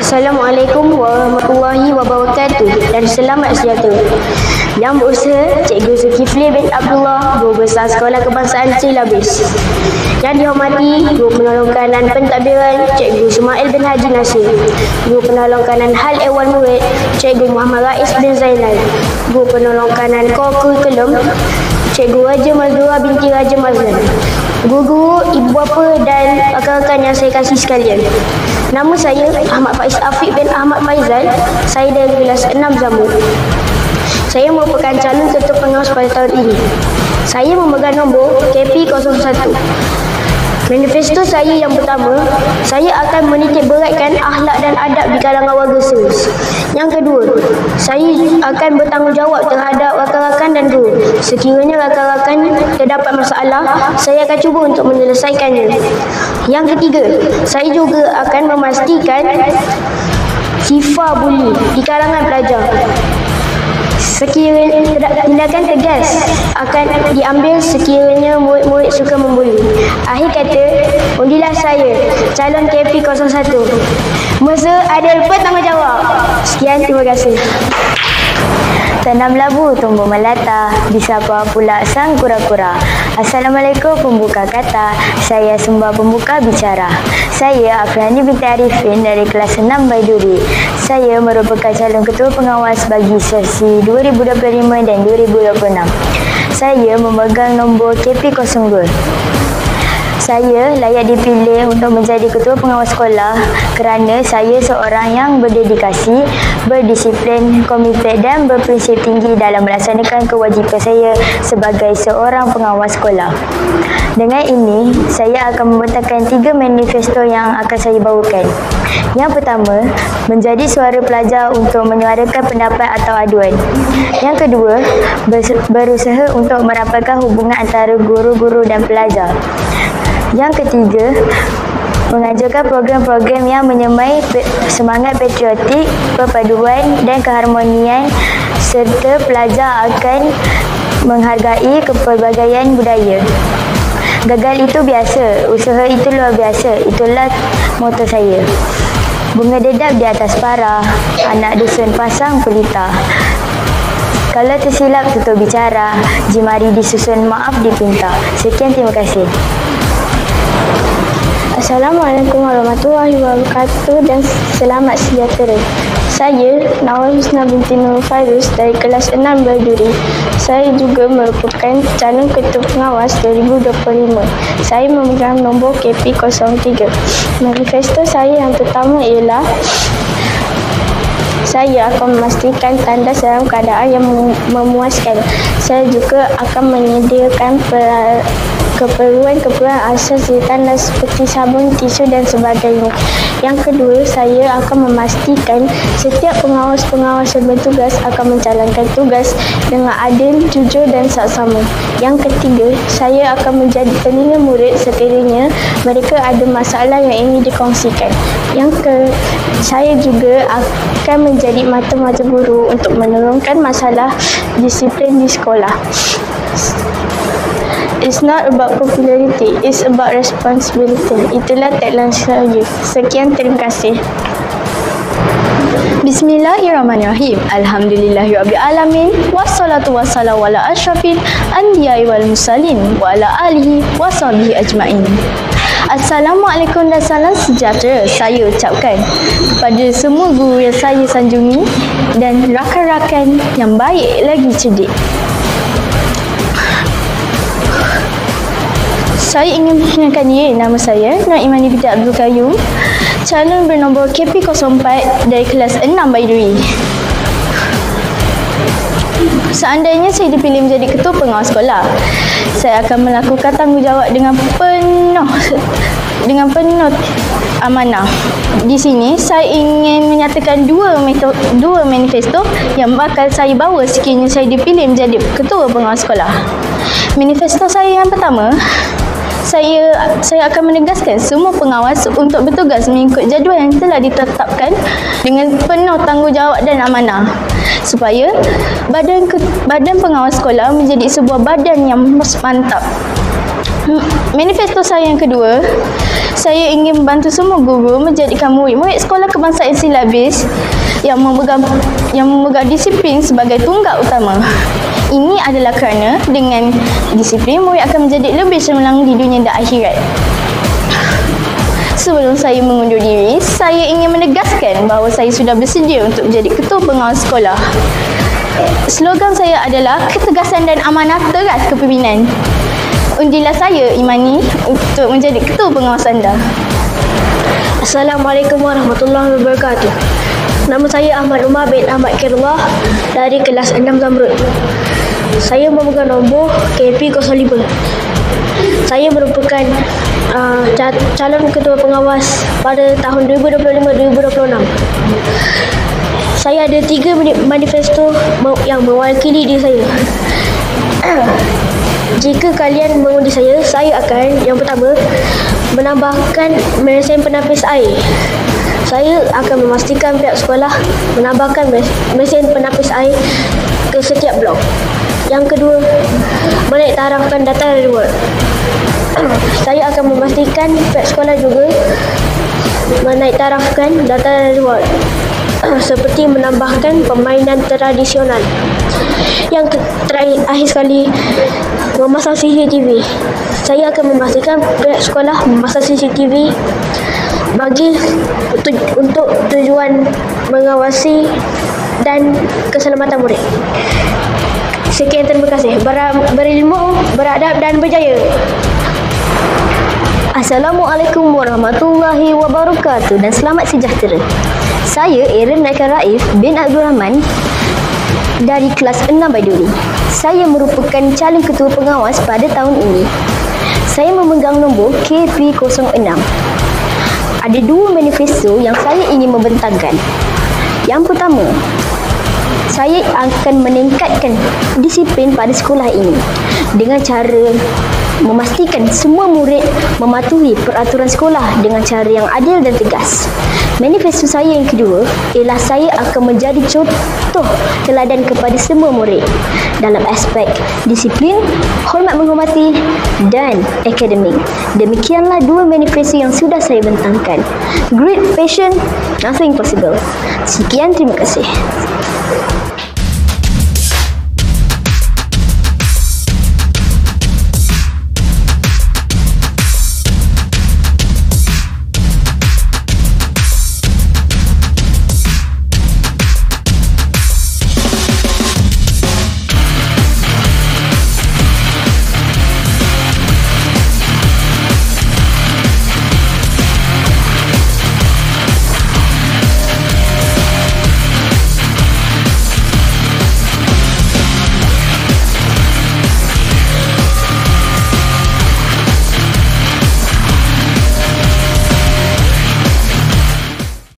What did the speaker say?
Assalamualaikum warahmatullahi wabarakatuh dan selamat sejahtera. Yang berusaha Cikgu Zulkifli bin Abdullah, Guru Besar Sekolah Kebangsaan Cilabis. Yang dihormati Guru Penolong Kanan Pentadbiran Cikgu Ismail bin Haji Nasir, Guru Penolong Kanan Hal Ehwal Murid Cikgu Muhammad Rais bin Zainal, Guru Penolong Kanan Kurikulum Cikgu Raja Mazlura binti Raja Mazlan, guru-guru, ibu bapa dan rakan-rakan yang saya kasih sekalian. Nama saya Ahmad Faiz Afiq bin Ahmad Faizal. Saya dari kelas 6 Zamrud. Saya merupakan calon ketua pengawas pada tahun ini. Saya memegang nombor KP01. Manifesto saya yang pertama, saya akan menitik beratkan akhlak dan adab di kalangan warga Serus. Yang kedua, saya akan bertanggungjawab terhadap rakan-rakan dan guru. Sekiranya rakan-rakan terdapat masalah, saya akan cuba untuk menyelesaikannya. Yang ketiga, saya juga akan memastikan sifar buli di kalangan pelajar. Sekiranya tindakan tegas akan diambil sekiranya murid-murid suka membuli. Akhir kata, undilah saya, calon KP01. Mesra, adil, bertanggungjawab. Sekian, terima kasih. Tanam labu tumbuh melata, disapa pula sang kura-kura. Assalamualaikum pembuka kata, saya sembah pembuka bicara. Saya Afriani binti Arifin dari kelas 6 Baiduri. Saya merupakan calon ketua pengawas bagi sesi 2025 dan 2026. Saya memegang nombor KP02. Saya layak dipilih untuk menjadi ketua pengawas sekolah kerana saya seorang yang berdedikasi, berdisiplin, komited dan berprinsip tinggi dalam melaksanakan kewajipan saya sebagai seorang pengawas sekolah. Dengan ini, saya akan membentangkan 3 manifesto yang akan saya bawakan. Yang pertama, menjadi suara pelajar untuk menyuarakan pendapat atau aduan. Yang kedua, berusaha untuk merapatkan hubungan antara guru-guru dan pelajar. Yang ketiga, mengajarkan program-program yang menyemai semangat patriotik, perpaduan dan keharmonian serta pelajar akan menghargai kepelbagaian budaya. Gagal itu biasa, usaha itu luar biasa. Itulah moto saya. Bunga dedap di atas parah, anak dusun pasang pelita. Kalau tersilap tutup bicara, jemari disusun maaf dipinta. Sekian, terima kasih. Assalamualaikum warahmatullahi wabarakatuh dan selamat sejahtera. Saya Nawal Husna binti Nur Fairuz dari kelas 6 Baiduri. Saya juga merupakan calon ketua pengawas 2025. Saya memegang nombor KP03. Manifesto saya yang pertama ialah saya akan memastikan tandas dalam keadaan yang memuaskan. Saya juga akan menyediakan keperluan asas di tandas seperti sabun, tisu dan sebagainya. Yang kedua, saya akan memastikan setiap pengawas-pengawas yang bertugas akan menjalankan tugas dengan adil, jujur dan saksama. Yang ketiga, saya akan menjadi telinga murid sekiranya mereka ada masalah yang ingin dikongsikan. Saya juga akan menjadi mata-mata guru untuk menurunkan masalah disiplin di sekolah. It's not about popularity, it's about responsibility. Itulah tagline saya. Sekian, terima kasih. Bismillahirrahmanirrahim. Alhamdulillahirrabbilalamin. Wassalatu wassalamu ala asyrafil anbiya'i wal mursalin wa ala alihi wa sahbihi ajma'in. Assalamualaikum dan salam sejahtera saya ucapkan kepada semua guru yang saya sanjungi dan rakan-rakan yang baik lagi cerdik. Saya ingin memperkenalkan diri. Nama saya Nur Imani binti Abdul Qayyum, calon bernombor KP04 dari kelas 6 Baiduri. Seandainya saya dipilih menjadi ketua pengawas sekolah, saya akan melakukan tanggungjawab dengan penuh amanah. Di sini saya ingin menyatakan dua manifesto yang bakal saya bawa sekiranya saya dipilih menjadi ketua pengawas sekolah. Manifesto saya yang pertama, saya akan menegaskan semua pengawas untuk bertugas mengikut jadual yang telah ditetapkan dengan penuh tanggungjawab dan amanah, supaya badan pengawas sekolah menjadi sebuah badan yang mantap. Manifesto saya yang kedua, saya ingin membantu semua guru menjadikan murid-murid sekolah kebangsaan silabis yang memegang disiplin sebagai tunggak utama. Ini adalah kerana dengan disiplin, murid akan menjadi lebih cemerlang di dunia dan akhirat. Sebelum saya mengundur diri, saya ingin menegaskan bahawa saya sudah bersedia untuk menjadi ketua pengawas sekolah. Slogan saya adalah ketegasan dan amanah teras kepimpinan. Undilah saya, Imani, untuk menjadi ketua pengawas anda. Assalamualaikum warahmatullahi wabarakatuh. Nama saya Ahmad Umar bin Ahmad Kirullah dari kelas 6 Zamrud. Saya memegang nombor KP05. Saya merupakan calon ketua pengawas pada tahun 2025-2026. Saya ada 3 manifesto yang mewakili diri saya. Jika kalian mengundi saya akan yang pertama menambahkan mesin penapis air. Saya akan memastikan pihak sekolah menambahkan mesin penapis air ke setiap blok. Yang kedua, menaiktarafkan data reward. Saya akan memastikan pihak sekolah juga menaiktarafkan data reward seperti menambahkan permainan tradisional. Yang terakhir sekali, memasang CCTV. Saya akan memastikan pihak sekolah memasang CCTV untuk tujuan mengawasi dan keselamatan murid. Sekian, terima kasih. Berilmu, beradab dan berjaya. Assalamualaikum warahmatullahi wabarakatuh dan selamat sejahtera. Saya Aaron Naikal Raif bin Abdul Rahman dari kelas 6 Baiduri. Saya merupakan calon ketua pengawas pada tahun ini. Saya memegang nombor KP06. Ada 2 manifesto yang saya ingin membentangkan. Yang pertama, saya akan meningkatkan disiplin pada sekolah ini dengan cara memastikan semua murid mematuhi peraturan sekolah dengan cara yang adil dan tegas. Manifesto saya yang kedua ialah saya akan menjadi contoh teladan kepada semua murid dalam aspek disiplin, hormat menghormati dan akademik. Demikianlah 2 manifesto yang sudah saya bentangkan. Great passion, nothing possible. Sekian, terima kasih.